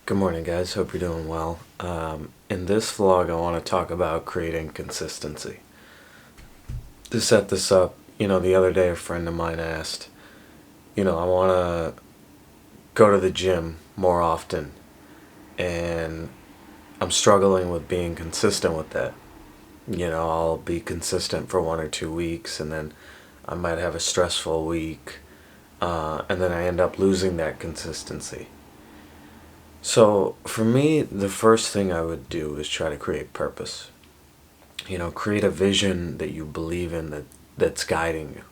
Good morning, guys. Hope you're doing well. In this vlog, I want to talk about creating consistency. To set this up, the other day a friend of mine asked, I want to go to the gym more often, and I'm struggling with being consistent with that. I'll be consistent for 1 or 2 weeks, and then I might have a stressful week, and then I end up losing that consistency. So for me, the first thing I would do is try to create purpose. Create a vision that you believe in that's guiding you.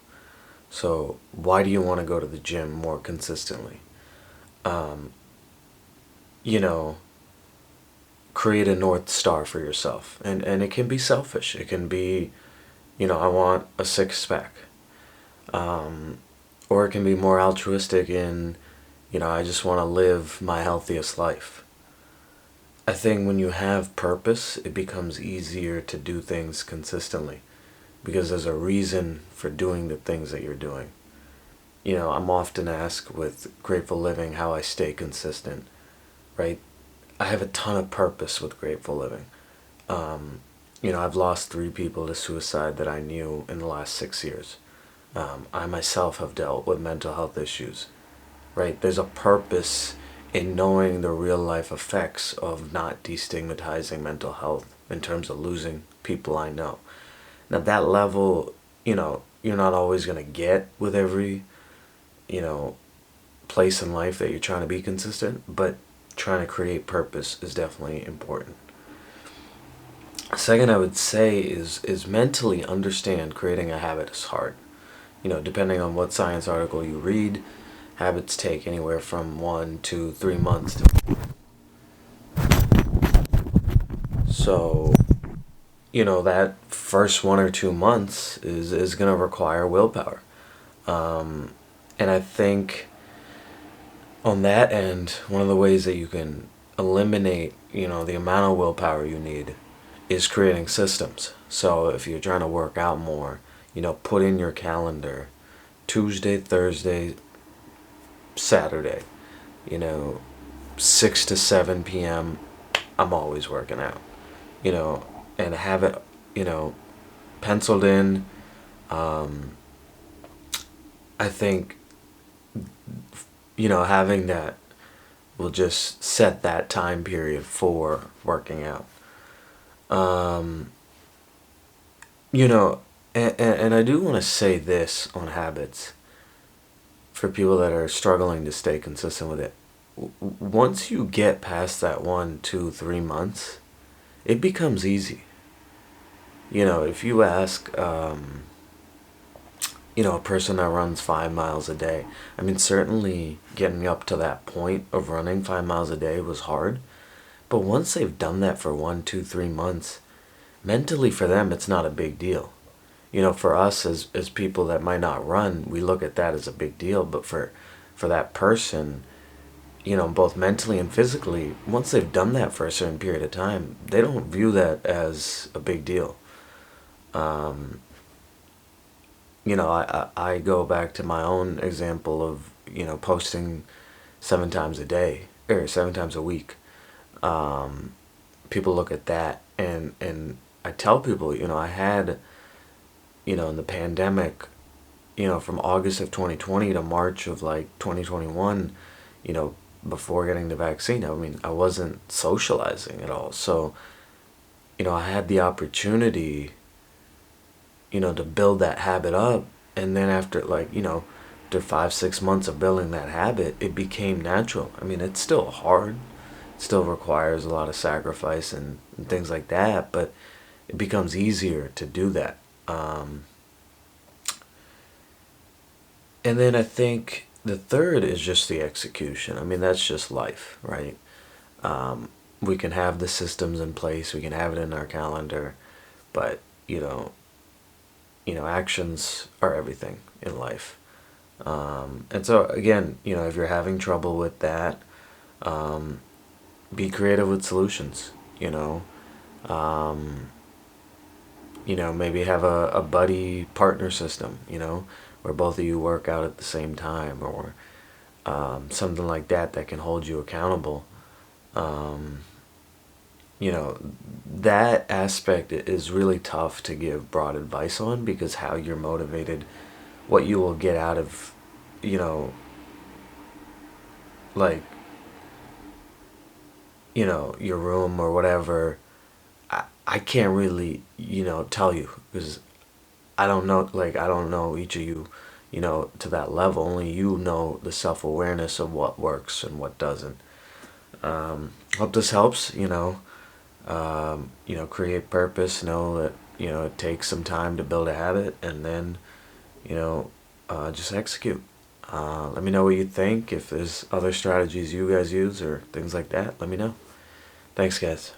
So why do you want to go to the gym more consistently? Um, you know, Create a North Star for yourself. And it can be selfish. It can be, I want a six pack. Um, or it can be more altruistic in, I just want to live my healthiest life. I think when you have purpose, it becomes easier to do things consistently because there's a reason for doing the things that you're doing. I'm often asked with Grateful Living how I stay consistent, right? I have a ton of purpose with Grateful Living. I've lost 3 people to suicide that I knew in the last 6 years. I myself have dealt with mental health issues, right? There's a purpose in knowing the real life effects of not destigmatizing mental health in terms of losing people I know. Now, that level, you're not always going to get with every, you know, place in life that you're trying to be consistent, but trying to create purpose is definitely important. Second, I would say is mentally understand creating a habit is hard. Depending on what science article you read, habits take anywhere from 1 to 3 months to. So, that first 1 or 2 months is going to require willpower. Um, and I think on that end, one of the ways that you can eliminate, the amount of willpower you need is creating systems. So if you're trying to work out more, put in your calendar Tuesday, Thursday, Saturday, you know, 6 to 7 p.m. I'm always working out, you know, and have it, you know, penciled in. Um, I think, having that will just set that time period for working out. Um, you know, and I do want to say this on habits for people that are struggling to stay consistent with it. Once you get past that 1, 2, 3 months, it becomes easy. If you ask, a person that runs 5 miles a day, I mean, certainly getting up to that point of running 5 miles a day was hard. But once they've done that for 1, 2, 3 months, mentally for them, it's not a big deal. For us as people that might not run, we look at that as a big deal. But for that person, both mentally and physically, once they've done that for a certain period of time, they don't view that as a big deal. Um, I go back to my own example of, posting 7 times a day or 7 times a week. Um, People look at that and I tell people, I had, in the pandemic, from August of 2020 to March of like 2021, you know, before getting the vaccine, I mean, I wasn't socializing at all. So, I had the opportunity, to build that habit up. And then after, like, after 5, 6 months of building that habit, it became natural. I mean, it's still hard, it still requires a lot of sacrifice and things like that, but it becomes easier to do that. And then I think the third is just the execution. I mean, that's just life, right? We can have the systems in place, we can have it in our calendar, but actions are everything in life. And so again, if you're having trouble with that, um, be creative with solutions. Um, Maybe have a buddy partner system. Where both of you work out at the same time, or something like that that can hold you accountable. Um, that aspect is really tough to give broad advice on, because how you're motivated, what you will get out of, you know, like, your room or whatever, I can't really, tell you, because I don't know, like, I don't know each of you, to that level. Only you know the self awareness of what works and what doesn't. Hope this helps, create purpose, know that, it takes some time to build a habit, and then, you know, just execute. Let me know what you think. If there's other strategies you guys use or things like that, let me know. Thanks, guys.